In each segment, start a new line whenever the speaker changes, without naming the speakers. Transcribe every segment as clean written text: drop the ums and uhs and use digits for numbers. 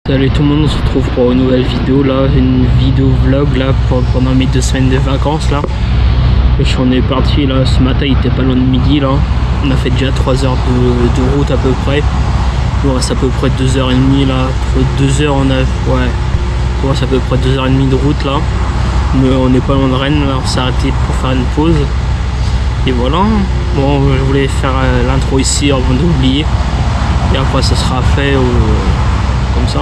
Salut tout le monde, on se retrouve pour une nouvelle vidéo là, une vidéo vlog là pendant mes 2 semaines de vacances là. Et on est parti là, ce matin il était pas loin de midi là. On a fait déjà 3 heures de route à peu près. Il nous reste à peu près 2h30 là. 2 heures on a. Ouais. Il nous reste à peu près 2h30 de route là. Mais on n'est pas loin de Rennes là, on s'est arrêté pour faire une pause. Et voilà. Bon, je voulais faire l'intro ici avant d'oublier. Et après ça sera fait comme ça.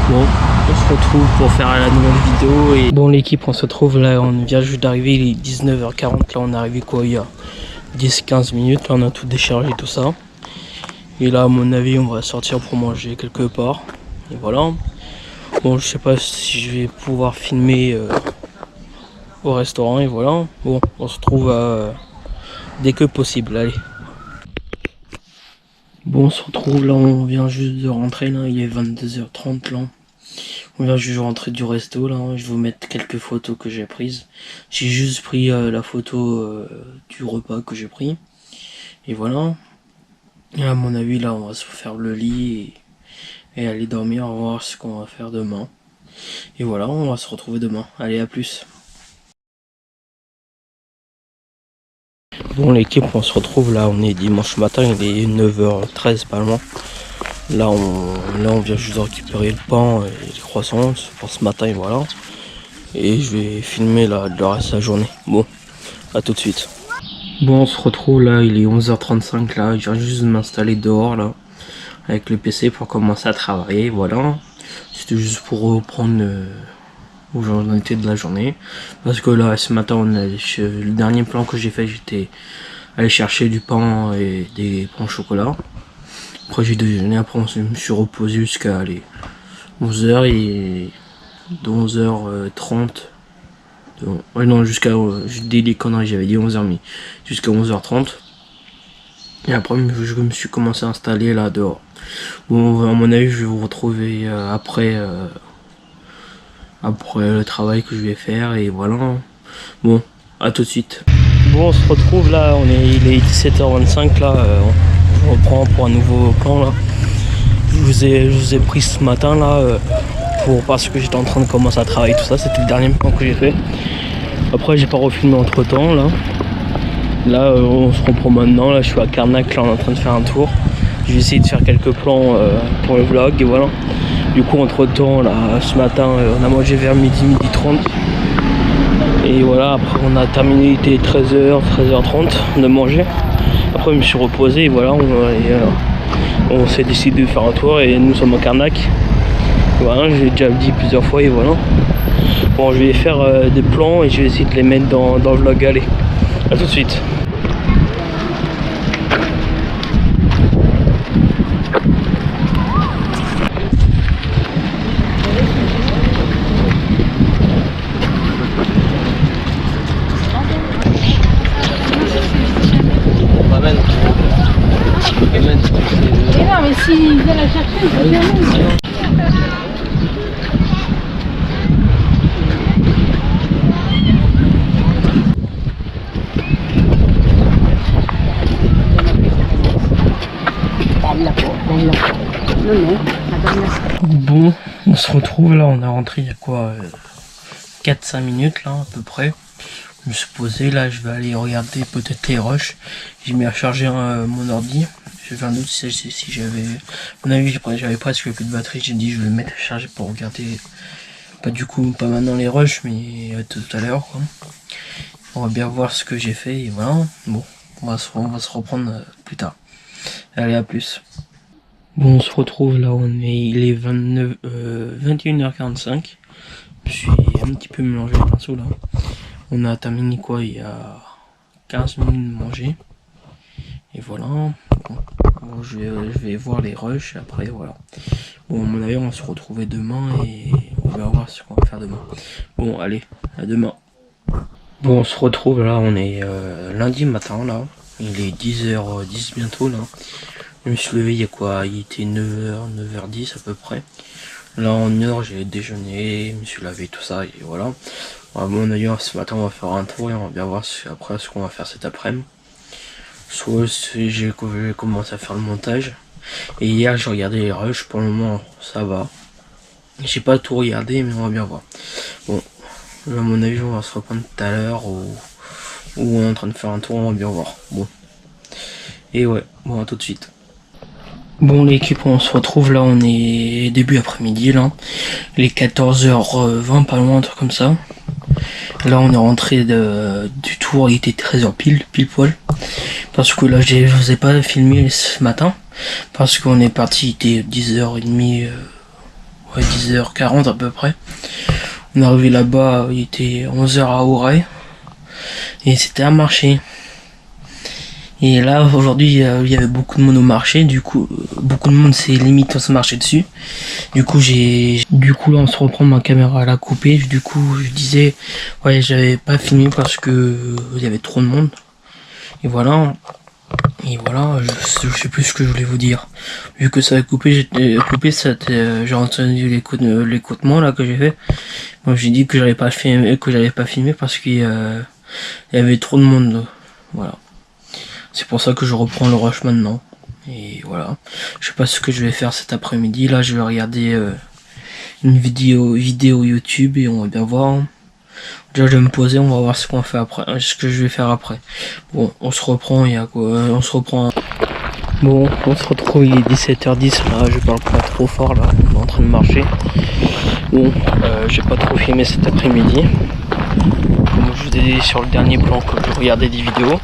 Bon, on se retrouve pour faire la nouvelle vidéo. Et bon, l'équipe, on se retrouve là, on vient juste d'arriver, il est 19h40. Là, on est arrivé quoi, il y a 10-15 minutes. Là, on a tout déchargé, tout ça. Et là, à mon avis, on va sortir pour manger quelque part. Et voilà. Bon, je sais pas si je vais pouvoir filmer au restaurant. Et voilà. Bon, on se retrouve dès que possible. Allez. Bon, on se retrouve là, on vient juste de rentrer là, il est 22h30 là. On vient juste de rentrer du resto là, je vais vous mettre quelques photos que j'ai prises. J'ai juste pris la photo du repas que j'ai pris. Et voilà. Et à mon avis là, on va se faire le lit et aller dormir, on va voir ce qu'on va faire demain. Et voilà, on va se retrouver demain. Allez, à plus. Bon l'équipe, on se retrouve là, on est dimanche matin, il est 9h13 pas loin. Là on vient juste de récupérer le pain et les croissants pour ce matin et voilà. Et je vais filmer là le reste de la journée. Bon, à tout de suite. Bon, on se retrouve là, il est 11h35 là, je viens juste de m'installer dehors là, avec le PC pour commencer à travailler, voilà. C'était juste pour reprendre aux journalités de la journée. Parce que là, ce matin, le dernier plan que j'ai fait, j'étais allé chercher du pain et des pains au chocolat. Après j'ai déjeuné, après je me suis reposé jusqu'à 11h et de 11h30. Ouais non, jusqu'à, je dis des conneries, j'avais dit 11h30. Jusqu'à 11h30. Et après je me suis commencé à installer là dehors. Bon, à mon avis, je vais vous retrouver après le travail que je vais faire et voilà. Bon, à tout de suite. Bon, on se retrouve là, il est 17h25 là, on reprend pour un nouveau plan là. Je vous ai pris ce matin là parce que j'étais en train de commencer à travailler tout ça, c'était le dernier plan que j'ai fait. Après j'ai pas refilmé entre temps là. Là on se reprend maintenant, là je suis à Carnac, là on est en train de faire un tour. Je vais essayer de faire quelques plans pour le vlog et voilà. Du coup entre temps là ce matin on a mangé vers midi 30. Et voilà, après on a terminé, il était 13h, 13h30 de manger. Après je me suis reposé et voilà, on s'est décidé de faire un tour et nous sommes à Carnac. Voilà, j'ai déjà dit plusieurs fois et voilà. Bon, je vais faire des plans et je vais essayer de les mettre dans le vlog. Allez, à tout de suite.
Non mais s'ils veulent la chercher, ils vont bien même.
Bon, on se retrouve là, on est rentré il y a quoi 4-5 minutes là à peu près. Je me suis posé là, je vais aller regarder peut-être les rushs. J'ai mis à charger mon ordi. J'ai un doute si j'avais... À mon avis j'avais presque plus de batterie, j'ai dit je vais le mettre à charger pour regarder. Pas du coup, pas maintenant les rushs, mais tout à l'heure quoi. On va bien voir ce que j'ai fait et voilà. Bon, on va se reprendre plus tard. Allez, à plus. Bon, on se retrouve là, il est 21h45. Je suis un petit peu mélangé le pinceau là. On a terminé quoi il y a 15 minutes de manger. Et voilà. Bon, je vais voir les rushs après, voilà. Bon, à mon avis, on va se retrouver demain et on va voir ce qu'on va faire demain. Bon, allez, à demain. Bon, on se retrouve là, on est lundi matin là. Il est 10h10 bientôt là. Je me suis levé il y a quoi, il était 9h, 9h10 à peu près. Là en heure j'ai déjeuné, je me suis lavé tout ça et voilà. À mon avis ce matin on va faire un tour et on va bien voir après ce qu'on va faire cet après-midi. Soit j'ai commencé à faire le montage. Et hier j'ai regardé les rushs, pour le moment ça va. J'ai pas tout regardé, mais on va bien voir. Bon, là, à mon avis, on va se reprendre tout à l'heure ou on est en train de faire un tour, on va bien voir. Bon. Et ouais, bon, à tout de suite. Bon, l'équipe, on se retrouve là, on est début après-midi là. Il est 14h20, pas loin, un truc comme ça. Là, on est rentré du tour, il était 13h pile poil. Parce que là, je vous ai pas filmé ce matin. Parce qu'on est parti, il était 10h30, ouais, 10h40 à peu près. On est arrivé là-bas, il était 11h à Auray. Et c'était un marché. Et là, aujourd'hui, il y avait beaucoup de monde au marché. Du coup, beaucoup de monde s'est limite à se marcher dessus. Du coup, là, on se reprend, ma caméra à la couper. Du coup, je disais, ouais, j'avais pas filmé parce que il y avait trop de monde. Et voilà, je sais plus ce que je voulais vous dire. Vu que ça a coupé, j'ai entendu l'écoutement là que j'ai fait. Moi, j'ai dit que j'allais pas filmer parce qu'il y avait trop de monde. Voilà. C'est pour ça que je reprends le rush maintenant. Et voilà. Je sais pas ce que je vais faire cet après-midi. Là, je vais regarder une vidéo YouTube et on va bien voir. Déjà, je vais me poser, on va voir ce qu'on fait après, ce que je vais faire après. Bon, on se reprend, il y a quoi, on se reprend. Bon, on se retrouve, il est 17h10, là, je parle pas trop fort, là, on est en train de marcher. Bon, j'ai pas trop filmé cet après-midi. Comme je vous ai dit sur le dernier plan que je regardais des vidéos.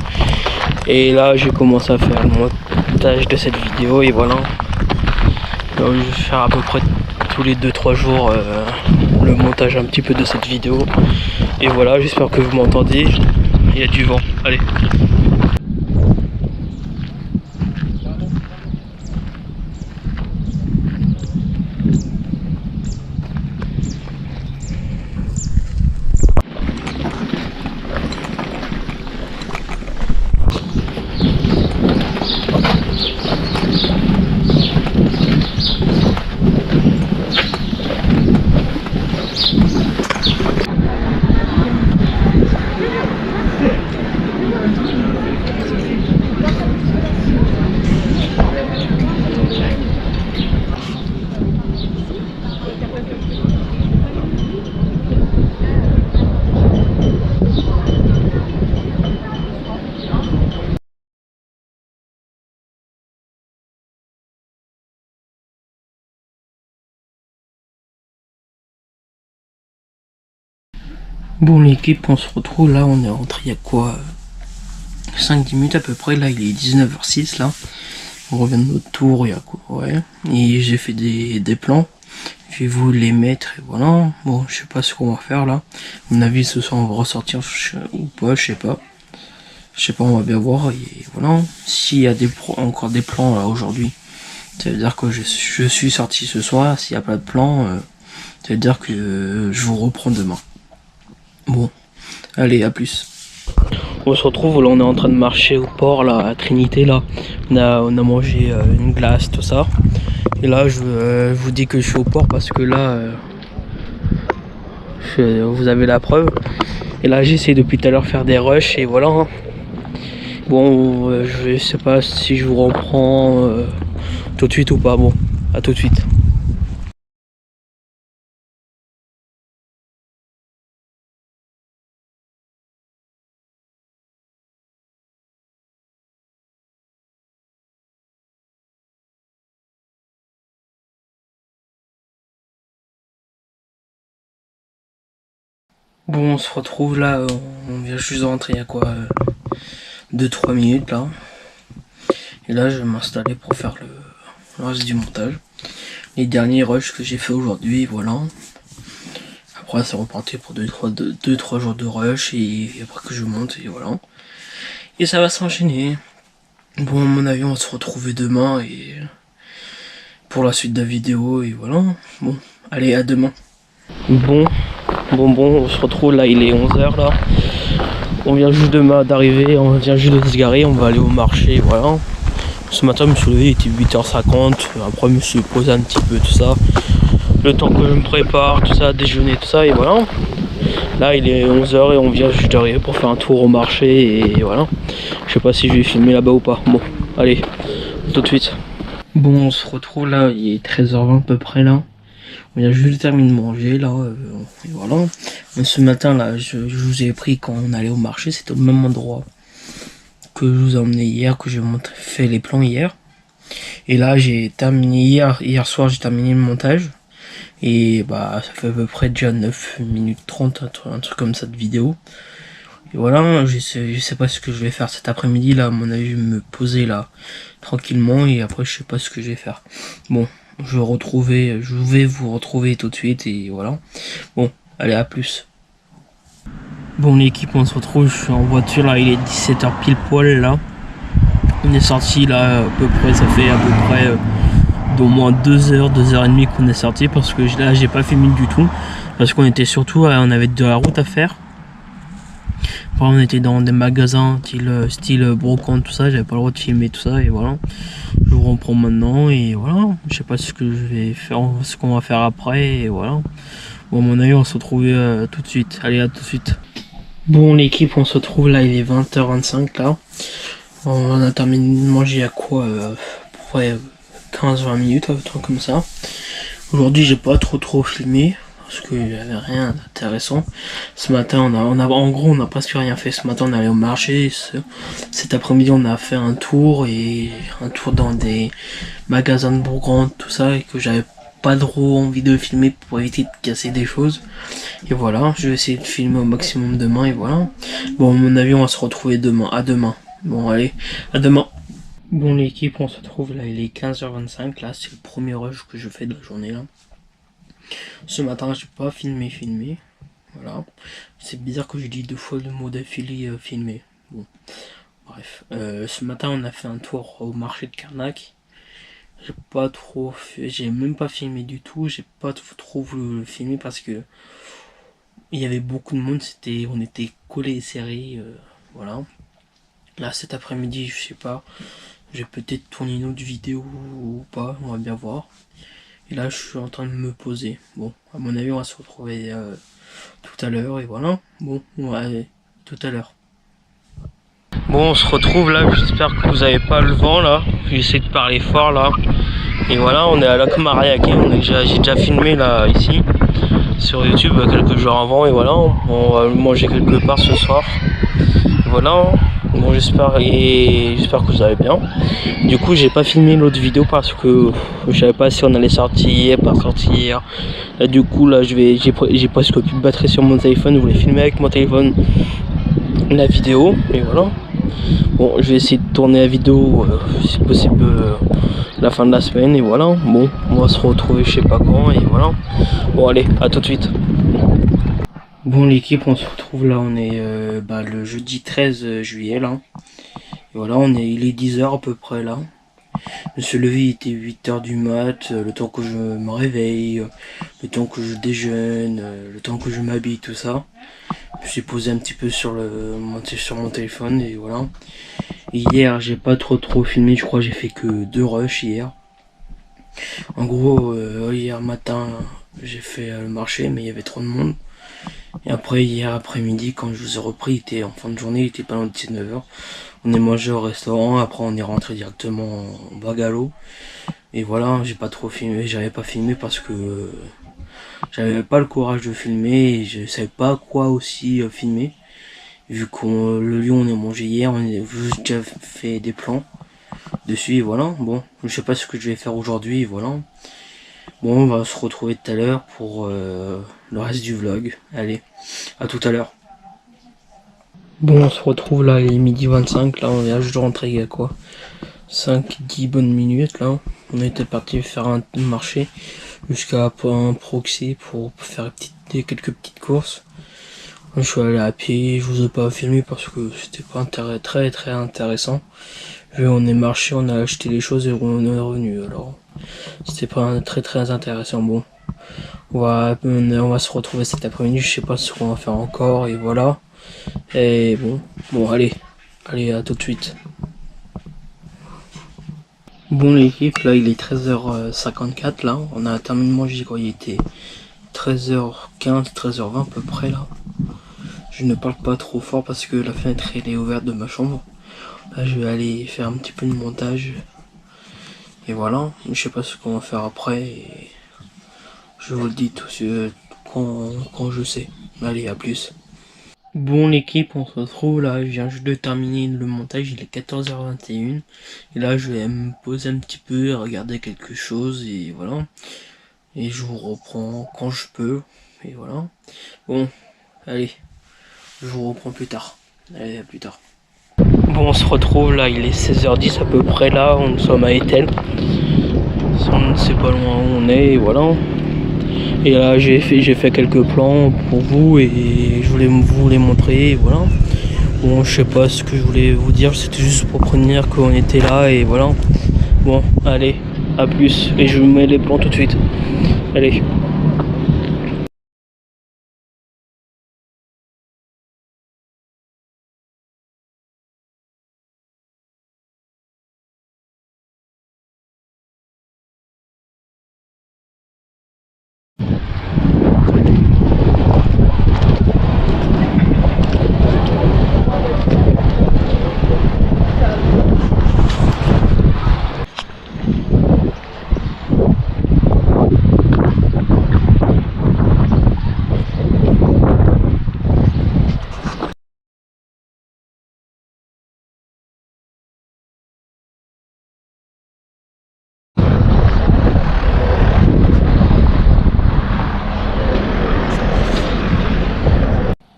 Et là, j'ai commencé à faire le montage de cette vidéo, et voilà. Je vais faire à peu près tous les 2-3 jours le montage un petit peu de cette vidéo. Et voilà, j'espère que vous m'entendez. Il y a du vent. Allez. Bon, l'équipe, on se retrouve là, on est rentré il y a quoi, 5-10 minutes à peu près. Là, il est 19h06 là. On revient de notre tour, il y a quoi, ouais. Et j'ai fait des plans. Je vais vous les mettre et voilà. Bon, je sais pas ce qu'on va faire là. À mon avis, ce soir on va ressortir ou pas, je sais pas. Je sais pas, on va bien voir. Et voilà. S'il y a encore des plans là aujourd'hui, ça veut dire que je suis sorti ce soir. S'il n'y a pas de plan, ça veut dire que je vous reprends demain. Bon, allez, à plus. On se retrouve, là on est en train de marcher au port là, à Trinité là. On a mangé une glace, tout ça. Et là je vous dis que je suis au port parce que là vous avez la preuve. Et là j'essaie depuis tout à l'heure faire des rushs et voilà. Hein. Bon, je sais pas si je vous reprends tout de suite ou pas. Bon, à tout de suite. Bon, on se retrouve là, on vient juste de rentrer il y a quoi, 2-3 minutes là. Et là je vais m'installer pour faire le reste du montage. Les derniers rushs que j'ai fait aujourd'hui, voilà. Après c'est reparti pour 2-3 jours de rush et après que je monte et voilà. Et ça va s'enchaîner. Bon, à mon avis on va se retrouver demain et pour la suite de la vidéo et voilà. Bon, allez, à demain. Bon, on se retrouve là, il est 11h là. On vient juste d'arriver, on vient juste de se garer, on va aller au marché, voilà. Ce matin, je me suis levé, il était 8h50. Après, je me suis posé un petit peu, tout ça. Le temps que je me prépare, tout ça, déjeuner, tout ça, et voilà. Là, il est 11h et on vient juste d'arriver pour faire un tour au marché, et voilà. Je sais pas si je vais filmer là-bas ou pas. Bon, allez, tout de suite. Bon, on se retrouve là, il est 13h20 à peu près là. On vient juste de terminer de manger là, et voilà. Ce matin là, je vous ai pris quand on allait au marché, c'était au même endroit que je vous ai emmené hier, que j'ai fait les plans hier. Et là j'ai terminé hier soir, j'ai terminé le montage. Et bah ça fait à peu près déjà 9 minutes 30, un truc comme ça de vidéo. Et voilà, je sais pas ce que je vais faire cet après-midi là, à mon avis je vais me poser là tranquillement et après je sais pas ce que je vais faire. Bon, je vais vous retrouver tout de suite et voilà. Bon, allez, à plus. Bon l'équipe, on se retrouve, je suis en voiture là, il est 17h pile poil là. On est sorti là à peu près, ça fait à peu près d'au moins 2h, 2h30 qu'on est sorti parce que là j'ai pas filmé du tout. Parce qu'on était surtout, on avait de la route à faire. Enfin, on était dans des magasins style brocante, tout ça, j'avais pas le droit de filmer tout ça et voilà. Je vous reprends maintenant et voilà. Je sais pas ce que je vais faire, ce qu'on va faire après et voilà. Bon, à mon avis, on se retrouve tout de suite. Allez, à tout de suite. Bon, l'équipe, on se retrouve là, il est 20h25 là. On a terminé de manger à quoi à peu près 15-20 minutes, un truc comme ça. Aujourd'hui, j'ai pas trop filmé. Parce qu'il n'y avait rien d'intéressant. Ce matin, en gros, on n'a presque rien fait. Ce matin, on est allé au marché. Cet après-midi, on a fait un tour dans des magasins de Bourgogne, tout ça, et que j'avais pas trop envie de filmer pour éviter de casser des choses. Et voilà, je vais essayer de filmer au maximum demain, et voilà. Bon, à mon avis, on va se retrouver demain. À demain. Bon, allez, à demain. Bon, l'équipe, on se retrouve là, il est 15h25. Là, c'est le premier rush que je fais de la journée, là. Ce matin, j'ai pas filmé. Voilà. C'est bizarre que je dis 2 fois le mot d'affilée filmé. Bon. Bref. Ce matin, on a fait un tour au marché de Carnac. J'ai même pas filmé du tout. J'ai pas trop voulu le filmer parce que il y avait beaucoup de monde. On était collés et serrés. Voilà. Là, cet après-midi, je sais pas. Je vais peut-être tourner une autre vidéo ou pas. On va bien voir. Et là, je suis en train de me poser. Bon, à mon avis, on va se retrouver tout à l'heure. Et voilà. Bon, ouais, tout à l'heure. Bon, on se retrouve là. J'espère que vous n'avez pas le vent là. J'essaie de parler fort là. Et voilà, on est à Lac Mariac. J'ai déjà filmé là, ici, sur YouTube, quelques jours avant. Et voilà, on va manger quelque part ce soir. Et voilà. Bon, j'espère que vous allez bien. Du coup, j'ai pas filmé l'autre vidéo parce que je savais pas si on allait sortir, pas sortir. Là, du coup, là, j'ai presque plus de batterie sur mon téléphone. Je voulais filmer avec mon téléphone la vidéo, et voilà. Bon, je vais essayer de tourner la vidéo, si possible, la fin de la semaine, et voilà. Bon, on va se retrouver, je sais pas quand, et voilà. Bon, allez, à tout de suite. Bon l'équipe, on se retrouve là, on est le jeudi 13 juillet là. Et voilà, il est 10h à peu près là. Je me suis levé, il était 8h du mat, le temps que je me réveille, le temps que je déjeune, le temps que je m'habille, tout ça. Je me suis posé un petit peu sur mon téléphone et voilà. Et hier, j'ai pas trop filmé, je crois que j'ai fait que 2 rushs hier. En gros, hier matin, j'ai fait le marché, mais il y avait trop de monde. Et après, hier après-midi, quand je vous ai repris, il était en fin de journée, il était pas loin de 19h. On est mangé au restaurant, après on est rentré directement en Bagalo. Et voilà, j'ai pas trop filmé, j'avais pas filmé parce que j'avais pas le courage de filmer et je savais pas quoi aussi filmer. Vu que le lieu on a mangé hier, on a juste déjà fait des plans dessus et voilà. Bon, je sais pas ce que je vais faire aujourd'hui, voilà. Bon, on va se retrouver tout à l'heure pour le reste du vlog. Allez, à tout à l'heure. Bon, on se retrouve là, il est midi 25, là on vient juste de rentrer, il y a quoi 5-10 bonnes minutes là. On était parti faire un marché jusqu'à un proxy pour faire quelques petites courses. Je suis allé à pied, je vous ai pas filmé parce que c'était pas très intéressant. On est marché, on a acheté les choses et on est revenu, alors c'était pas très intéressant. Bon, on va se retrouver cet après-midi, je sais pas ce qu'on va faire encore et voilà. Et bon allez, à tout de suite. Bon l'équipe, là il est 13h54 là, on a terminé de manger quand il était 13h15, 13h20 à peu près là. Je ne parle pas trop fort parce que la fenêtre elle est ouverte de ma chambre. Là je vais aller faire un petit peu de montage. Et voilà, je sais pas ce qu'on va faire après. Et Je vous le dis tout quand je sais. Allez, à plus. Bon l'équipe, on se retrouve là, je viens juste de terminer le montage, il est 14h21. Et là je vais me poser un petit peu, regarder quelque chose et voilà. Et je vous reprends quand je peux. Et voilà. Bon, allez, je vous reprends plus tard. Allez, à plus tard. Bon, on se retrouve là, il est 16h10 à peu près là, nous sommes à Etel. On ne sait pas loin où on est et voilà. Et là j'ai fait quelques plans pour vous et je voulais vous les montrer et voilà. Bon, je sais pas ce que je voulais vous dire, c'était juste pour prévenir qu'on était là et voilà. Bon, allez, à plus et je vous mets les plans tout de suite. Allez.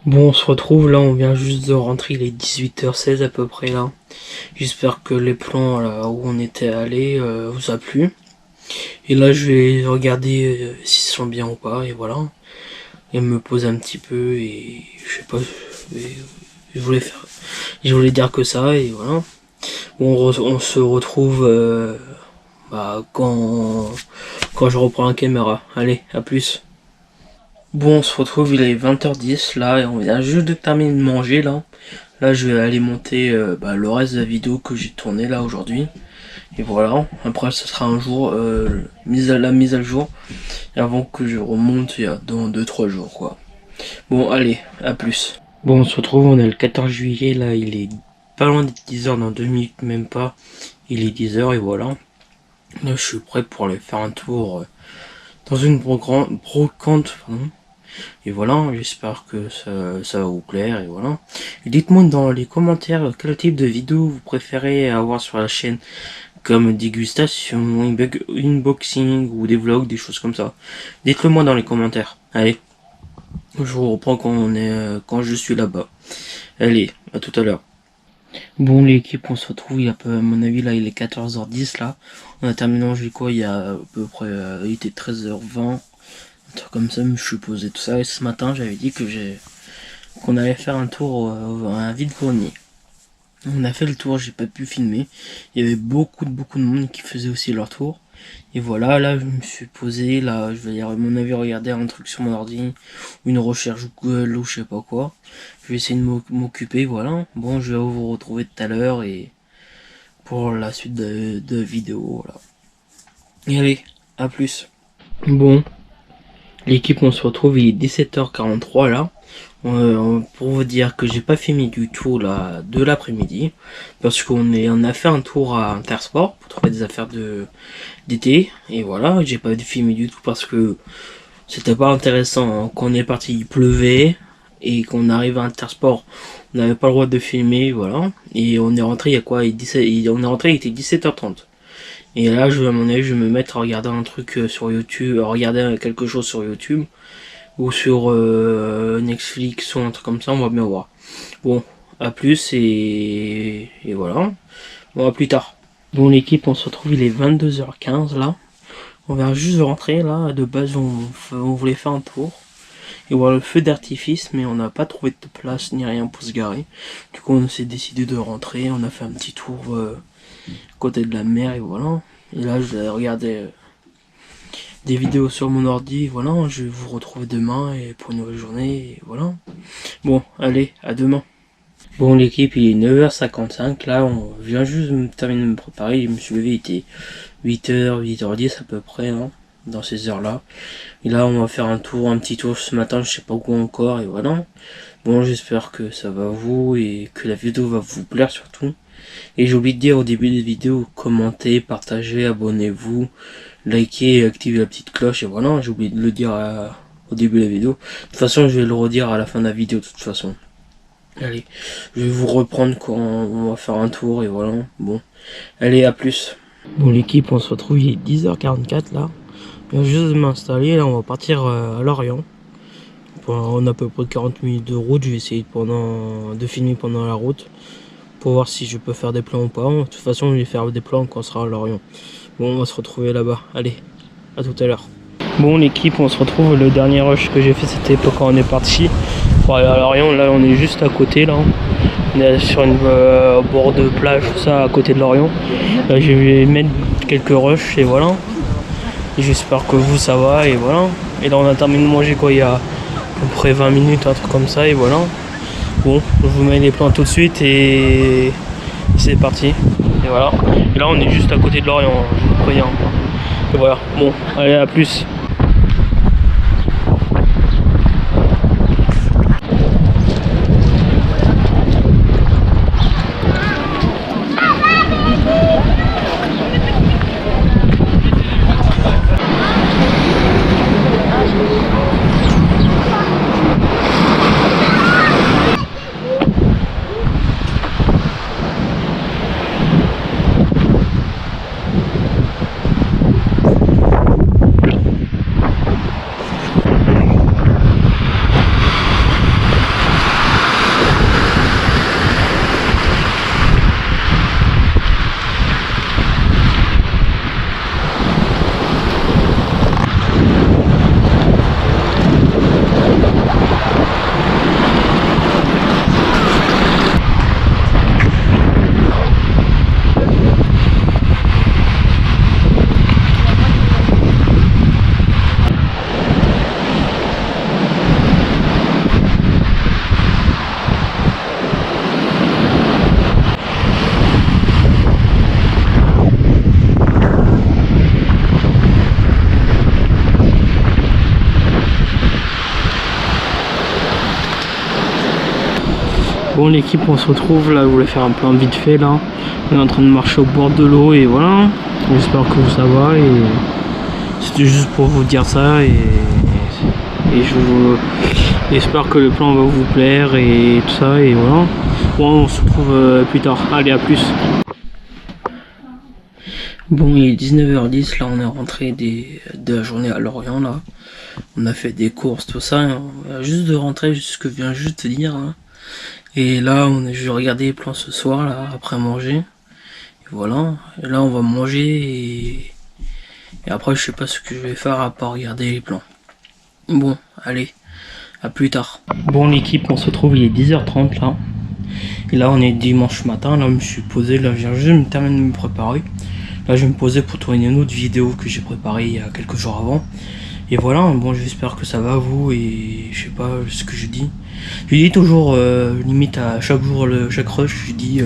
Bon, on se retrouve là, on vient juste de rentrer, il est 18h16 à peu près là. J'espère que les plans là où on était allé vous a plu. Et là je vais regarder s'ils sont bien ou pas et voilà. Et me poser un petit peu et je sais pas, je voulais dire que ça et voilà. Bon, on se retrouve quand je reprends la caméra. Allez, à plus. Bon, on se retrouve, il est 20h10 là, et on vient juste de terminer de manger là. Là, je vais aller monter le reste de la vidéo que j'ai tourné là aujourd'hui. Et voilà, après ce sera un jour, la mise à jour, avant que je remonte dans 2-3 jours quoi. Bon, allez, à plus. Bon, on se retrouve, on est le 14 juillet, là, il est pas loin des 10h, dans 2 minutes même pas. Il est 10h et voilà. Là, je suis prêt pour aller faire un tour dans une brocante, pardon. Et voilà, j'espère que ça va vous plaire et voilà. Dites-moi dans les commentaires quel type de vidéo vous préférez avoir sur la chaîne, comme dégustation, unboxing ou des vlogs, des choses comme ça. Dites-le moi dans les commentaires. Allez, je vous reprends quand je suis là-bas. Allez, à tout à l'heure. Bon l'équipe, on se retrouve, à mon avis là il est 14h10 là. On a terminé manger quoi il y a à peu près, il était 13h20. Un truc comme ça, je suis posé tout ça et ce matin j'avais dit qu'on allait faire un tour à un vide-grenier. On a fait le tour, j'ai pas pu filmer. Il y avait beaucoup de monde qui faisait aussi leur tour. Et voilà, là je me suis posé, là je vais à mon avis regarder un truc sur mon ordi, une recherche Google ou je sais pas quoi. Je vais essayer de m'occuper, voilà. Bon, je vais vous retrouver tout à l'heure et pour la suite de vidéo, voilà. Et allez, à plus. Bon, l'équipe, on se retrouve, il est 17h43 là. Pour vous dire que j'ai pas filmé du tout là de l'après-midi parce on a fait un tour à Intersport pour trouver des affaires d'été et voilà, j'ai pas filmé du tout parce que c'était pas intéressant, hein. Quand on est parti il pleuvait et qu'on arrive à Intersport on n'avait pas le droit de filmer, voilà, et on est rentré il y a quoi, on est rentré il était 17h30 et là à mon avis je vais me mettre à regarder un truc sur YouTube, à regarder quelque chose sur YouTube ou sur Netflix ou un truc comme ça, on va bien voir. Bon, à plus et voilà. Bon, à plus tard. Bon l'équipe, on se retrouve, il est 22h15 là. On vient juste de rentrer là, de base on voulait faire un tour. Et voir le feu d'artifice, mais on n'a pas trouvé de place ni rien pour se garer. Du coup on s'est décidé de rentrer, on a fait un petit tour côté de la mer et voilà. Et là je vais regarder des vidéos sur mon ordi, voilà, je vais vous retrouver demain et pour une nouvelle journée, et voilà. Bon, allez, à demain. Bon l'équipe, il est 9h55, là on vient juste de terminer de me préparer, je me suis levé, il était 8h, 8h10 à peu près, hein, dans ces heures là. Et là on va faire un petit tour ce matin, je sais pas où encore, et voilà. Bon, j'espère que ça va vous et que la vidéo va vous plaire surtout. Et j'ai oublié de dire au début des vidéos, commentez, partagez, abonnez-vous, liker et activer la petite cloche, et voilà, j'ai oublié de le dire au début de la vidéo. De toute façon, je vais le redire à la fin de la vidéo de toute façon. Allez, je vais vous reprendre quand on va faire un tour, et voilà, bon. Allez, à plus. Bon l'équipe, on se retrouve, il est 10h44 là. Je viens juste de m'installer, là on va partir à Lorient. On a à peu près 40 minutes de route, je vais essayer de filmer pendant la route. Pour voir si je peux faire des plans ou pas. De toute façon je vais faire des plans quand on sera à Lorient. Bon, on va se retrouver là-bas, allez, à tout à l'heure. Bon l'équipe, on se retrouve, le dernier rush que j'ai fait c'était quand on est parti pour aller à Lorient. Là on est juste à côté là. On est sur une bord de plage, tout ça, à côté de Lorient. Là, je vais mettre quelques rushs et voilà. Et j'espère que vous ça va et voilà. Et là on a terminé de manger quoi, il y a à peu près 20 minutes, un truc comme ça et voilà. Bon, je vous mets les plans tout de suite et c'est parti. Et voilà. Et là on est juste à côté de Lorient, je vous préviens. Et voilà. Bon, allez, à plus. Bon l'équipe, on se retrouve là, je voulais faire un plan vite fait là. On est en train de marcher au bord de l'eau et voilà. J'espère que ça va et c'était juste pour vous dire ça et j'espère que le plan va vous plaire et tout ça et voilà. Bon, on se retrouve plus tard. Allez, à plus. Bon, il est 19h10, là on est rentré de la journée à Lorient là. On a fait des courses, tout ça. On vient juste de rentrer, ce que je viens juste de dire. Hein. Et là, je vais regarder les plans ce soir, là, après manger. Et voilà. Et là, on va manger et après, je sais pas ce que je vais faire à part regarder les plans. Bon, allez, à plus tard. Bon, l'équipe, on se retrouve, il est 10h30 là. Et là, on est dimanche matin. Là, je me suis posé. Là, je viens juste de me terminer de me préparer. Là, je vais me poser pour tourner une autre vidéo que j'ai préparée il y a quelques jours avant. Et voilà, bon, j'espère que ça va vous et je sais pas ce que je dis. Je dis toujours, limite à chaque jour, chaque rush, je dis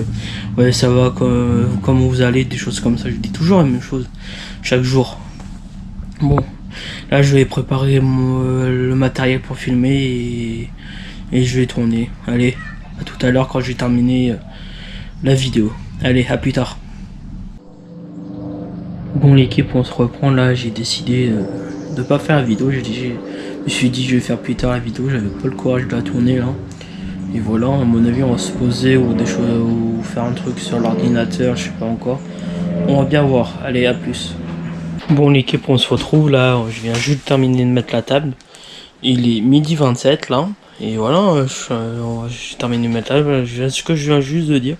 ouais ça va, comment vous allez, des choses comme ça. Je dis toujours la même chose, chaque jour. Bon, là je vais préparer le matériel pour filmer et je vais tourner. Allez, à tout à l'heure quand j'ai terminé la vidéo. Allez, à plus tard. Bon l'équipe, on se reprend là, j'ai décidé de pas faire la vidéo, je me suis dit je vais faire plus tard la vidéo, j'avais pas le courage de la tourner là. Et voilà, à mon avis on va se poser ou des choses ou faire un truc sur l'ordinateur, je sais pas encore. On va bien voir, allez à plus. Bon l'équipe, on se retrouve là, je viens juste de terminer de mettre la table. Il est 12h27 là. Et voilà, j'ai terminé de mettre la table, ce que je viens juste de dire.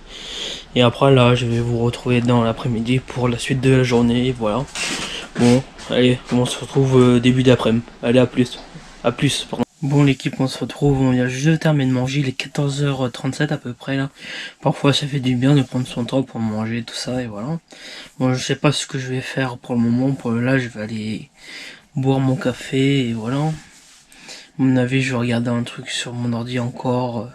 Et après là je vais vous retrouver dans l'après-midi pour la suite de la journée, et voilà. Bon, allez, on se retrouve début d'après-midi. Allez, à plus. À plus, pardon. Bon l'équipe, on se retrouve, on vient juste de terminer de manger, il est 14h37 à peu près là. Parfois ça fait du bien de prendre son temps pour manger tout ça et voilà. Bon, je sais pas ce que je vais faire pour le moment, pour là je vais aller boire mon café et voilà. À mon avis je vais regarder un truc sur mon ordi encore.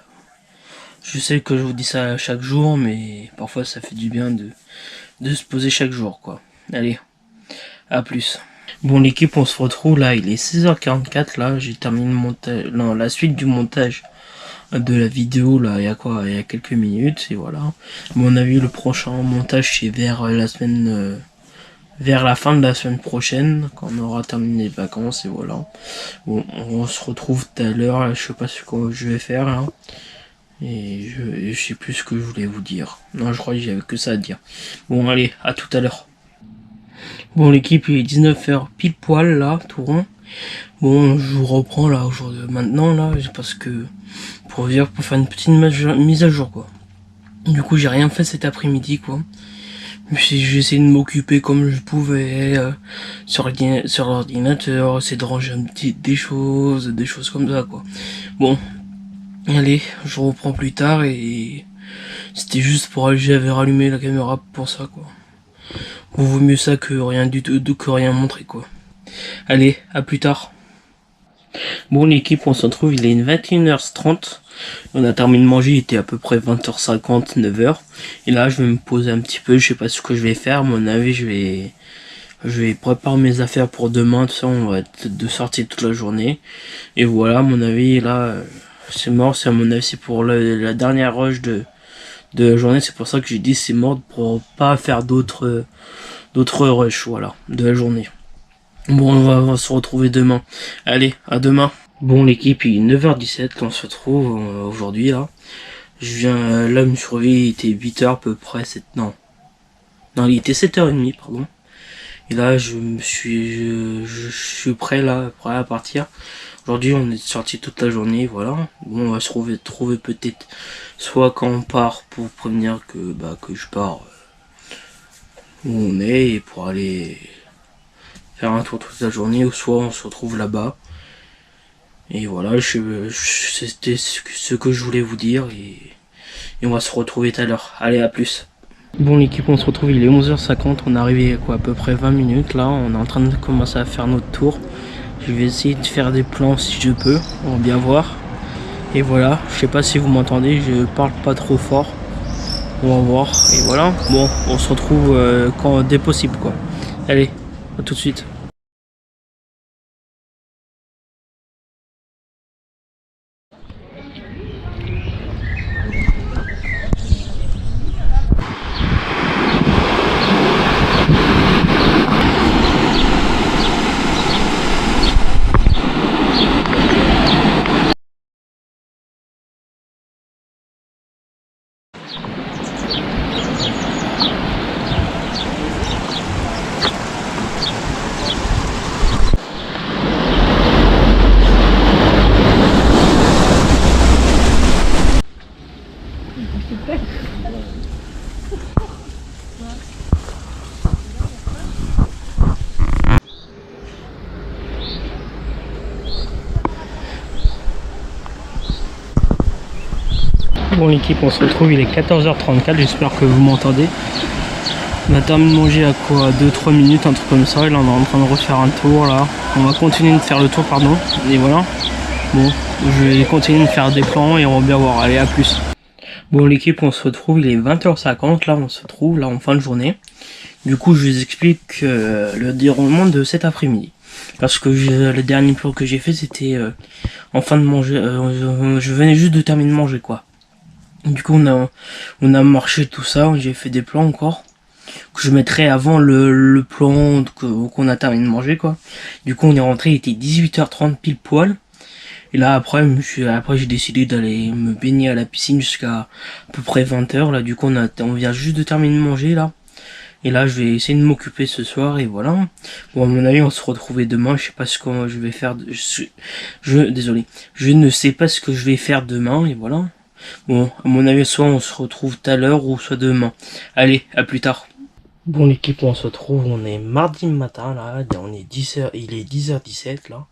Je sais que je vous dis ça chaque jour, mais parfois ça fait du bien de se poser chaque jour quoi. Allez, à plus. Bon l'équipe, on se retrouve là, il est 16h44 là, j'ai terminé le montage, non, la suite du montage de la vidéo là, il y a quelques minutes et voilà. À mon avis le prochain montage c'est vers la semaine vers la fin de la semaine prochaine, quand on aura terminé les vacances, et voilà. Bon, on se retrouve tout à l'heure, je sais pas ce que je vais faire, là. Et je sais plus ce que je voulais vous dire. Non, je crois que j'avais que ça à dire. Bon, allez, à tout à l'heure. Bon, l'équipe, il est 19h pile poil, là, tout rond. Bon, je vous reprends, là, aujourd'hui, maintenant, là, parce que, pour faire une petite mise à jour, quoi. Du coup, j'ai rien fait cet après-midi, quoi. J'ai essayé de m'occuper comme je pouvais, sur l'ordinateur, essayer de ranger des choses comme ça, quoi. Bon. Allez, je reprends plus tard et c'était juste pour j'avais rallumé la caméra pour ça, quoi. Bon, vaut mieux ça que rien du tout, que rien montrer, quoi. Allez, à plus tard. Bon, l'équipe, on se retrouve, il est 21h30. On a terminé de manger, il était à peu près 20h50, 9h. Et là, je vais me poser un petit peu, je sais pas ce que je vais faire. À mon avis, je vais préparer mes affaires pour demain. Tout ça, on va être de sortie toute la journée. Et voilà, à mon avis, là, c'est mort. C'est à mon avis, c'est pour la dernière rush de la journée. C'est pour ça que j'ai dit c'est mort, pour pas faire d'autres rushs, voilà, de la journée. Bon, on va se retrouver demain. Allez, à demain. Bon, l'équipe, il est 9h17 qu'on se retrouve aujourd'hui, là. Je viens, là, me suis réveillé, il était 8h à peu près, non, il était 7h30, pardon. Et là, je suis prêt, là, prêt à partir. Aujourd'hui, on est sorti toute la journée, voilà. Bon, on va se trouver peut-être, soit quand on part pour prévenir que je pars où on est, et pour aller faire un tour toute la journée, ou soit on se retrouve là-bas. Et voilà, c'était ce que je voulais vous dire, et on va se retrouver tout à l'heure. Allez, à plus. Bon, l'équipe, on se retrouve, il est 11h50, on est arrivé à peu près 20 minutes, là, on est en train de commencer à faire notre tour. Je vais essayer de faire des plans si je peux, on va bien voir. Et voilà, je sais pas si vous m'entendez, je parle pas trop fort. On va voir, et voilà. Bon, on se retrouve dès possible, quoi. Allez, à tout de suite. Bon, l'équipe, on se retrouve, il est 14h34, j'espère que vous m'entendez. On a terminé de manger à quoi, 2-3 minutes, un truc comme ça, et là on est en train de refaire un tour, là. On va continuer de faire le tour, pardon, et voilà. Bon, je vais continuer de faire des plans et on va bien voir, allez, à plus. Bon, l'équipe, on se retrouve, il est 20h50, là on se trouve, là en fin de journée. Du coup, je vous explique le déroulement de cet après-midi. Parce que le dernier plan que j'ai fait, c'était en fin de manger, je venais juste de terminer de manger, quoi. Du coup, on a marché tout ça, j'ai fait des plans encore, que je mettrai avant le plan qu'on a terminé de manger, quoi. Du coup, on est rentré, il était 18h30 pile poil. Et là, après j'ai décidé d'aller me baigner à la piscine jusqu'à à peu près 20h, là. Du coup, on vient juste de terminer de manger, là. Et là, je vais essayer de m'occuper ce soir, et voilà. Bon, à mon avis, on se retrouvait demain, je sais pas ce que je vais faire, désolé. Je ne sais pas ce que je vais faire demain, et voilà. Bon, à mon avis, soit on se retrouve tout à l'heure, ou soit demain. Allez, à plus tard. Bon, l'équipe, on se retrouve, on est mardi matin, là, on est 10h, il est 10h17, là.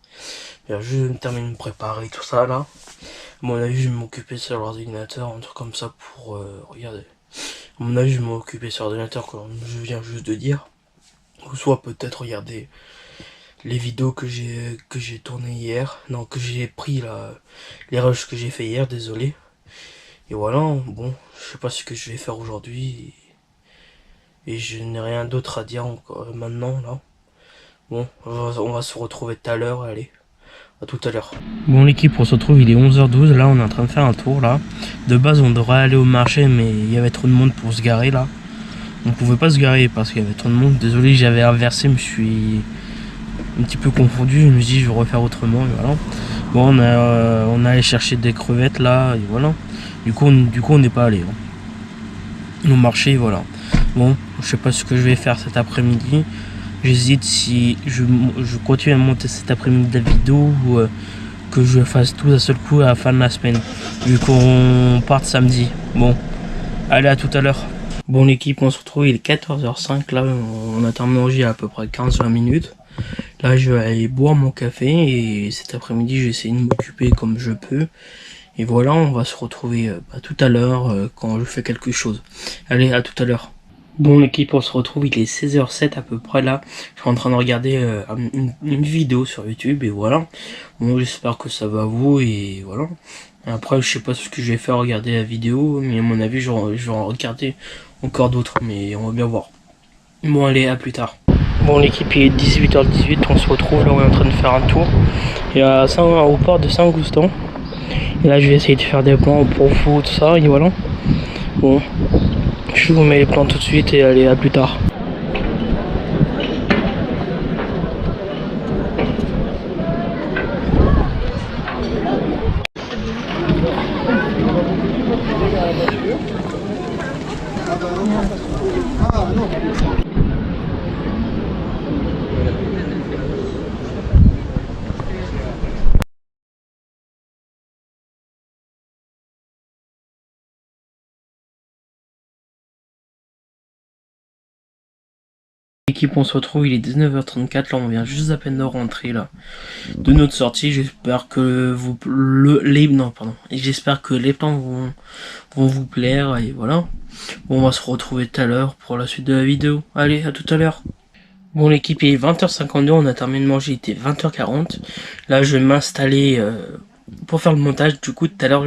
Je me termine de me préparer, tout ça, là. À mon avis, je vais m'occuper sur l'ordinateur, un truc comme ça, pour, regarder. À mon avis, je vais m'occuper sur l'ordinateur, comme je viens juste de dire. Ou soit peut-être regarder les vidéos que j'ai tournées hier. Non, que j'ai pris, là, les rushs que j'ai fait hier, désolé. Et voilà, bon, je sais pas ce que je vais faire aujourd'hui. Et je n'ai rien d'autre à dire encore maintenant, là. Bon, on va se retrouver tout à l'heure, allez. À tout à l'heure. Bon, l'équipe, on se retrouve, il est 11h12, là on est en train de faire un tour, là. De base, on devrait aller au marché, mais il y avait trop de monde pour se garer, là. On pouvait pas se garer parce qu'il y avait trop de monde. Désolé, j'avais inversé, je me suis un petit peu confondu. Je me suis dit, je vais refaire autrement. Et voilà. Bon, on a allé chercher des crevettes là, et voilà. Du coup, on n'est pas allé. Hein. On marchait, voilà. Bon, je sais pas ce que je vais faire cet après-midi. J'hésite si je continue à monter cet après-midi la vidéo ou que je fasse tout d'un seul coup à la fin de la semaine. Vu qu'on parte samedi. Bon, allez, à tout à l'heure. Bon, l'équipe, on se retrouve, il est 14h05. Là, on a terminé de manger à peu près 15-20 minutes. Là, je vais aller boire mon café et cet après-midi, j'ai essayé de m'occuper comme je peux. Et voilà, on va se retrouver tout à l'heure quand je fais quelque chose. Allez, à tout à l'heure. Bon, l'équipe, on se retrouve, il est 16h07 à peu près là. Je suis en train de regarder une vidéo sur YouTube et voilà. Bon, j'espère que ça va à vous et voilà. Après, je sais pas ce que je vais faire regarder la vidéo, mais à mon avis, je vais en regarder encore d'autres, mais on va bien voir. Bon, allez, à plus tard. Bon, l'équipe, il est 18h18, on se retrouve là, on est en train de faire un tour. Il y a au port de Saint-Goustan. Et là, je vais essayer de faire des plans pour vous, tout ça, et voilà. Bon, je vous mets les plans tout de suite et allez, à plus tard. L'équipe, on se retrouve, il est 19h34, là on vient juste à peine de rentrer là de notre sortie. J'espère que j'espère que les plans vont vous plaire et voilà. Bon, on va se retrouver tout à l'heure pour la suite de la vidéo. Allez, à tout à l'heure. Bon, l'équipe, il est 20h52, on a terminé de manger, il était 20h40. Là, je vais m'installer pour faire le montage. Du coup, tout à l'heure,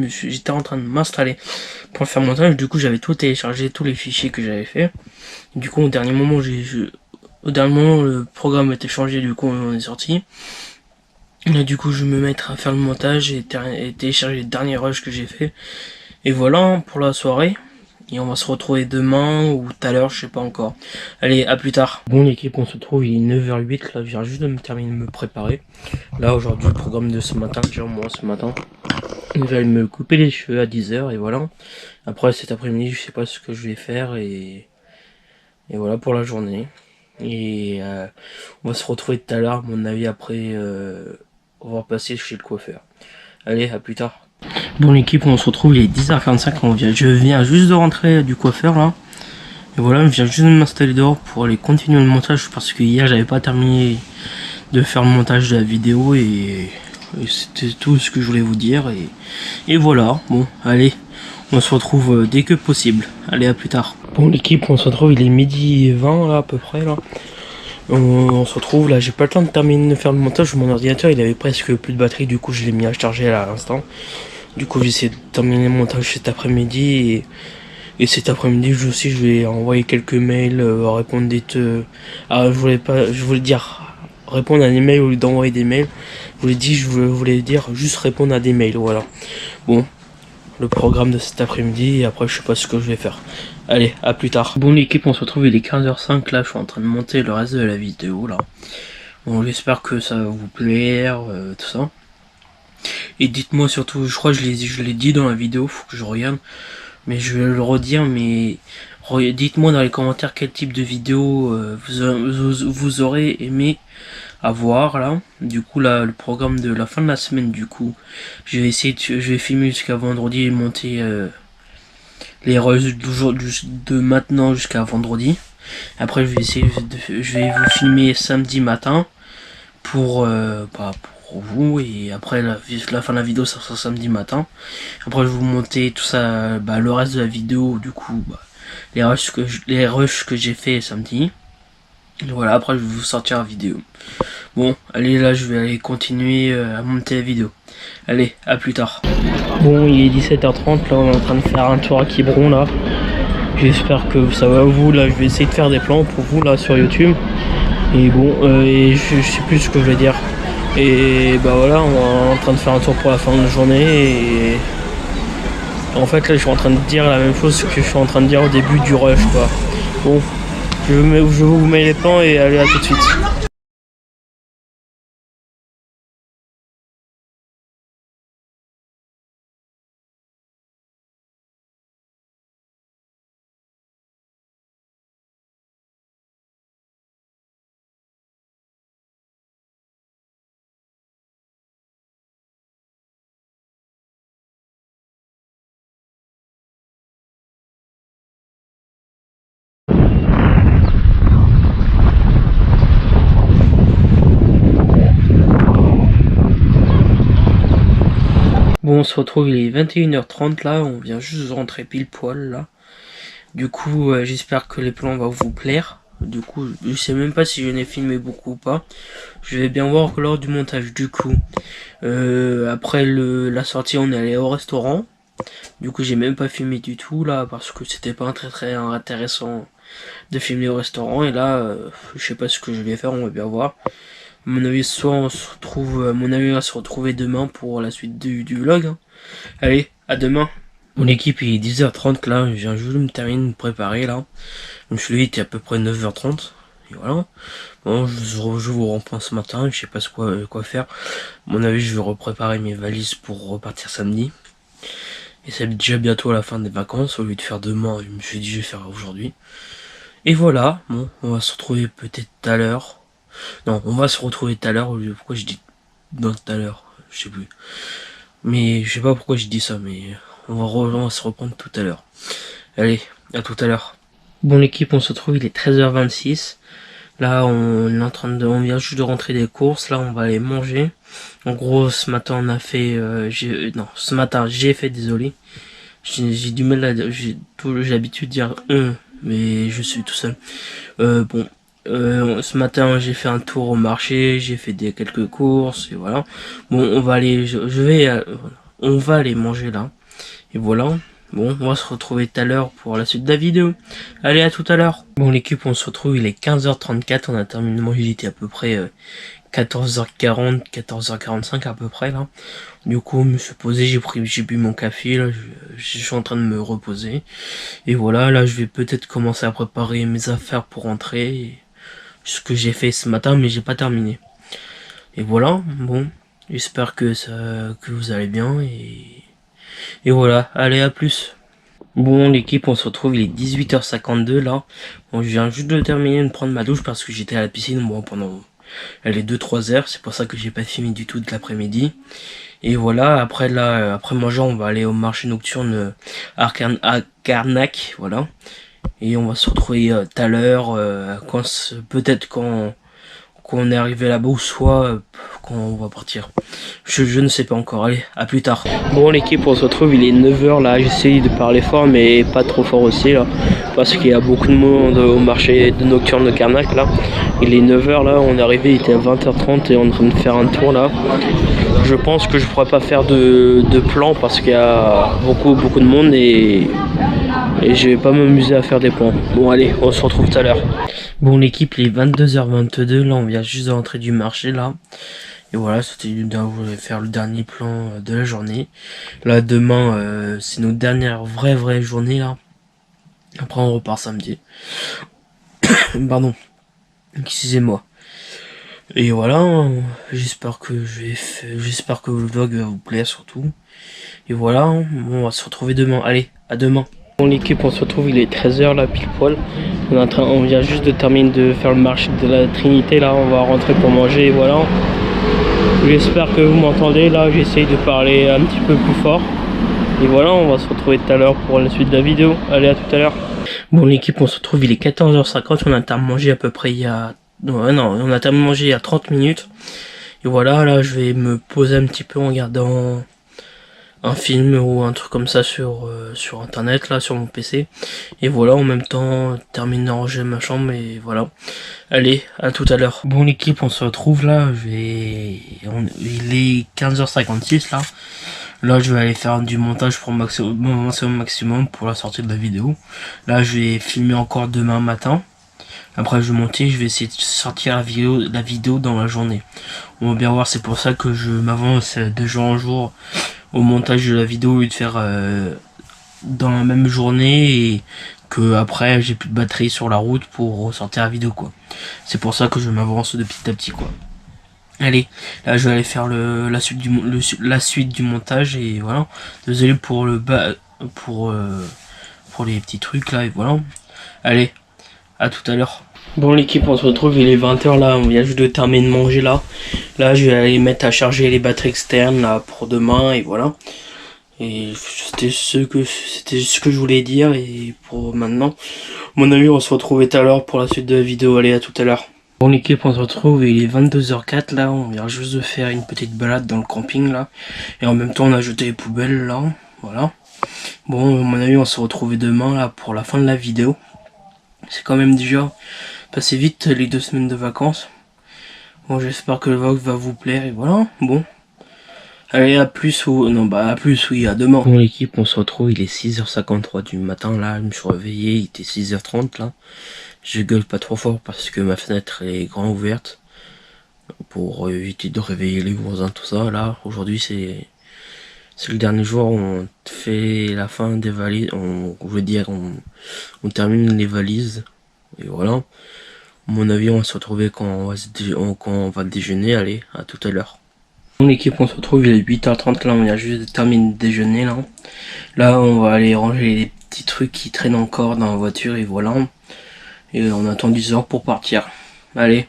j'étais en train de m'installer pour faire le montage. Du coup, j'avais tout téléchargé, tous les fichiers que j'avais fait. Du coup, au dernier moment, le programme a été changé, du coup, on est sorti. Là, du coup, je vais me mettre à faire le montage et télécharger les derniers rushs que j'ai fait. Et voilà pour la soirée. Et on va se retrouver demain ou tout à l'heure, je sais pas encore. Allez, à plus tard. Bon, l'équipe, on se retrouve, il est 9h08. Là, je viens juste de me terminer de me préparer. Là, aujourd'hui, le programme de ce matin, déjà moi, ce matin. Je vais me couper les cheveux à 10h et voilà. Après, cet après-midi, je sais pas ce que je vais faire et voilà pour la journée. Et on va se retrouver tout à l'heure, à mon avis, après, on va passer chez le coiffeur. Allez, à plus tard. Bon, l'équipe, on se retrouve, il est 10h45, je viens juste de rentrer du coiffeur là. Et voilà, je viens juste de m'installer dehors pour aller continuer le montage parce que hier j'avais pas terminé de faire le montage de la vidéo et c'était tout ce que je voulais vous dire et voilà. Bon, allez, on se retrouve dès que possible. Allez, à plus tard. Bon, l'équipe, on se retrouve, il est 12h20 là à peu près là. On se retrouve là, j'ai pas le temps de terminer de faire le montage. Mon ordinateur il avait presque plus de batterie, du coup je l'ai mis à charger à l'instant. Du coup j'essaie de terminer le montage cet après-midi et cet après-midi je vais envoyer quelques mails, répondre je voulais dire répondre à des mails au lieu d'envoyer des mails. Je voulais dire juste répondre à des mails, voilà. Bon, le programme de cet après-midi et après je sais pas ce que je vais faire. Allez, à plus tard. Bon, l'équipe, on se retrouve, il est 15h05 là, je suis en train de monter le reste de la vidéo là. Bon, j'espère que ça va vous plaire, tout ça. Et dites-moi surtout, je crois que je l'ai dit dans la vidéo, faut que je regarde. Mais je vais le redire, mais dites-moi dans les commentaires quel type de vidéo vous aurez aimé avoir là. Du coup là, le programme de la fin de la semaine, du coup, je vais filmer jusqu'à vendredi et monter les rushs de maintenant jusqu'à vendredi. Après je vais vous filmer samedi matin pour vous et après la fin de la vidéo ça sera samedi matin. Après je vais vous monter tout ça, le reste de la vidéo, du coup les rushs que j'ai fait samedi. Et voilà, après je vais vous sortir la vidéo. Bon, allez, là je vais aller continuer à monter la vidéo. Allez, à plus tard. Bon, il est 17h30, là on est en train de faire un tour à Quiberon là. J'espère que ça va vous, là je vais essayer de faire des plans pour vous là sur YouTube. Et bon, et je sais plus ce que je vais dire. Et bah voilà, on est en train de faire un tour pour la fin de la journée En fait là je suis en train de dire la même chose que je suis en train de dire au début du rush quoi. Bon, je vous mets les plans et allez à tout de suite. Bon, on se retrouve, il est 21h30 là, on vient juste de rentrer pile poil là. Du coup, j'espère que les plans vont vous plaire. Du coup, je sais même pas si je n'ai filmé beaucoup ou pas. Je vais bien voir que lors du montage. Du coup, après la sortie, on est allé au restaurant. Du coup, j'ai même pas filmé du tout là parce que c'était pas très intéressant de filmer au restaurant. Et là, je sais pas ce que je vais faire, on va bien voir. À mon avis, soit on se retrouve, mon avis, on va se retrouver demain pour la suite du vlog. Hein. Allez, à demain. Mon équipe il est 10h30 là, je viens juste de me terminer de me préparer là. Donc celui était à peu près 9h30. Et voilà. Bon, je vous reprends ce matin, je sais pas quoi faire. À mon avis, je vais repréparer mes valises pour repartir samedi. Et c'est déjà bientôt la fin des vacances, au lieu de faire demain, je me suis dit je vais faire aujourd'hui. Et voilà, bon, on va se retrouver peut-être tout à l'heure. Non, on va se retrouver tout à l'heure, pourquoi je dis dans tout à l'heure, je sais plus. Mais je sais pas pourquoi je dis ça, mais on va se reprendre tout à l'heure. Allez, à tout à l'heure. Bon l'équipe, on se retrouve, il est 13h26. Là, on vient juste de rentrer des courses. Là, on va aller manger. En gros, ce matin, on a fait, ce matin, j'ai fait, désolé. J'ai du mal j'ai l'habitude de dire mais je suis tout seul. Ce matin, j'ai fait un tour au marché, j'ai fait quelques courses et voilà. Bon, on va aller, on va aller manger là. Et voilà. Bon, on va se retrouver tout à l'heure pour la suite de la vidéo. Allez, à tout à l'heure. Bon, l'équipe, on se retrouve, il est 15h34. On a terminé de manger, il était à peu près 14h40, 14h45 à peu près là. Du coup, je me suis posé, j'ai bu mon café, là, je suis en train de me reposer. Et voilà, là, je vais peut-être commencer à préparer mes affaires pour rentrer. Ce que j'ai fait ce matin, mais j'ai pas terminé. Et voilà, bon, j'espère que vous allez bien et voilà, allez à plus. Bon l'équipe, on se retrouve, il est 18h52 là. Bon, je viens juste de terminer de prendre ma douche parce que j'étais à la piscine bon, pendant elle est 2-3 heures, c'est pour ça que j'ai pas filmé du tout de l'après-midi. Et voilà, après manger, on va aller au marché nocturne à Carnac, voilà. Et on va se retrouver tout à l'heure, peut-être quand on est arrivé là-bas ou soit quand on va partir. Je ne sais pas encore, allez, à plus tard. Bon l'équipe, on se retrouve, il est 9h là, j'essaye de parler fort mais pas trop fort aussi là, parce qu'il y a beaucoup de monde au marché de nocturne de Carnac là. Il est 9h là, on est arrivé, il était à 20h30 et on est en train de faire un tour là. Je pense que je pourrais pas faire de plan parce qu'il y a beaucoup de monde et je vais pas m'amuser à faire des plans. Bon allez, on se retrouve tout à l'heure. Bon l'équipe, il est 22h22, là on vient juste de rentrer du marché là. Et voilà, c'était faire le dernier plan de la journée. Là demain, c'est notre dernière vraie journée là. Après on repart samedi. Pardon, excusez-moi. Et voilà, j'espère que le vlog va vous plaire surtout. Et voilà, bon, on va se retrouver demain. Allez, à demain. Bon l'équipe, on se retrouve, il est 13h là pile poil. On vient juste de terminer de faire le marché de la Trinité là, on va rentrer pour manger et voilà. J'espère que vous m'entendez là, j'essaye de parler un petit peu plus fort. Et voilà, on va se retrouver tout à l'heure pour la suite de la vidéo. Allez, à tout à l'heure. Bon l'équipe, on se retrouve, il est 14h50, on a terminé de manger à peu près il y a... Non, on a terminé de manger il y a 30 minutes. Et voilà, là je vais me poser un petit peu en regardant un film ou un truc comme ça sur internet là, sur mon PC. Et voilà, en même temps, terminer d'enregistrer ma chambre et voilà. Allez, à tout à l'heure. Bon l'équipe, on se retrouve là, il est 15h56 là. Là je vais aller faire du montage pour maximum pour la sortie de la vidéo. Là je vais filmer encore demain matin. Après je vais monter, je vais essayer de sortir la vidéo dans la journée. On va bien voir, c'est pour ça que je m'avance de jour en jour au montage de la vidéo et de faire dans la même journée et que après j'ai plus de batterie sur la route pour ressortir la vidéo quoi. C'est pour ça que je m'avance de petit à petit quoi. Allez, là je vais aller faire la suite du montage et voilà. Désolé pour pour les petits trucs là et voilà. Allez, à tout à l'heure. Bon l'équipe, on se retrouve, il est 20h là, on vient juste de terminer de manger là. Là je vais aller mettre à charger les batteries externes là pour demain et voilà. Et c'était ce que je voulais dire et pour maintenant. Mon ami, on se retrouve tout à l'heure pour la suite de la vidéo. Allez, à tout à l'heure. Bon l'équipe, on se retrouve, il est 22h04 là, on vient juste de faire une petite balade dans le camping là. Et en même temps on a jeté les poubelles là, voilà. Bon mon ami, on se retrouve demain là pour la fin de la vidéo. C'est quand même déjà passé vite les 2 semaines de vacances. Bon j'espère que le vlog va vous plaire et voilà, bon. Allez à plus ou... Non bah à plus oui, à demain. Bon l'équipe, on se retrouve, il est 6h53 du matin là, je me suis réveillé, il était 6h30 là. Je gueule pas trop fort parce que ma fenêtre est grand ouverte pour éviter de réveiller les voisins, tout ça. Là, aujourd'hui, c'est le dernier jour où on fait la fin des valises. On termine les valises. Et voilà. À mon avis, on va se retrouver quand on va déjeuner. Allez, à tout à l'heure. Mon équipe, on se retrouve, il est 8h30 là, on vient juste de terminer de déjeuner là. Là, on va aller ranger les petits trucs qui traînent encore dans la voiture et voilà. Et on attend 10 heures pour partir. Allez,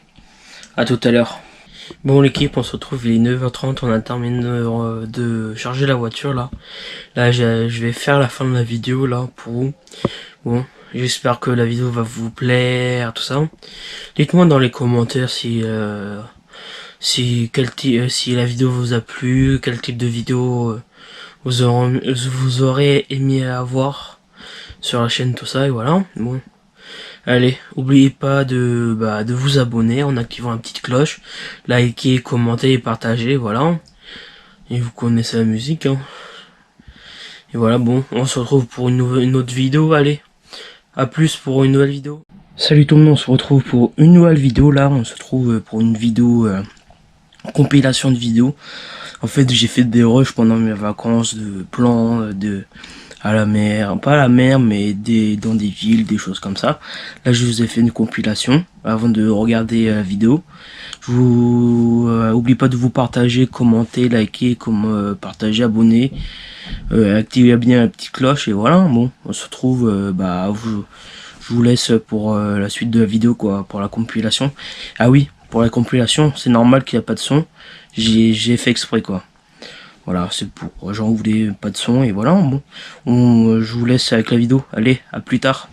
à tout à l'heure. Bon l'équipe, on se retrouve, il est 9h30, on a terminé de charger la voiture là. Là je vais faire la fin de la vidéo là pour vous. Bon, j'espère que la vidéo va vous plaire, tout ça. Dites-moi dans les commentaires si la vidéo vous a plu, quel type de vidéo vous aurez aimé avoir sur la chaîne, tout ça et voilà. Bon. Allez, n'oubliez pas de vous abonner en activant la petite cloche, liker, commenter et partager, voilà. Et vous connaissez la musique, hein. Et voilà, bon, on se retrouve pour une autre vidéo, allez. À plus pour une nouvelle vidéo. Salut tout le monde, on se retrouve pour une nouvelle vidéo, là, on se trouve pour une vidéo, compilation de vidéos. En fait, j'ai fait des rushs pendant mes vacances, de plans, à la mer, pas à la mer, mais dans des villes, des choses comme ça. Là, je vous ai fait une compilation avant de regarder la vidéo. Je vous oublie pas de vous partager, commenter, liker, partager, abonner, activez bien la petite cloche et voilà. Bon, on se retrouve, je vous laisse pour la suite de la vidéo quoi, pour la compilation. Ah oui, pour la compilation, c'est normal qu'il n'y a pas de son. J'ai fait exprès quoi. Voilà, c'est pour j'en voulais pas de son et voilà, bon. Je vous laisse avec la vidéo. Allez, à plus tard.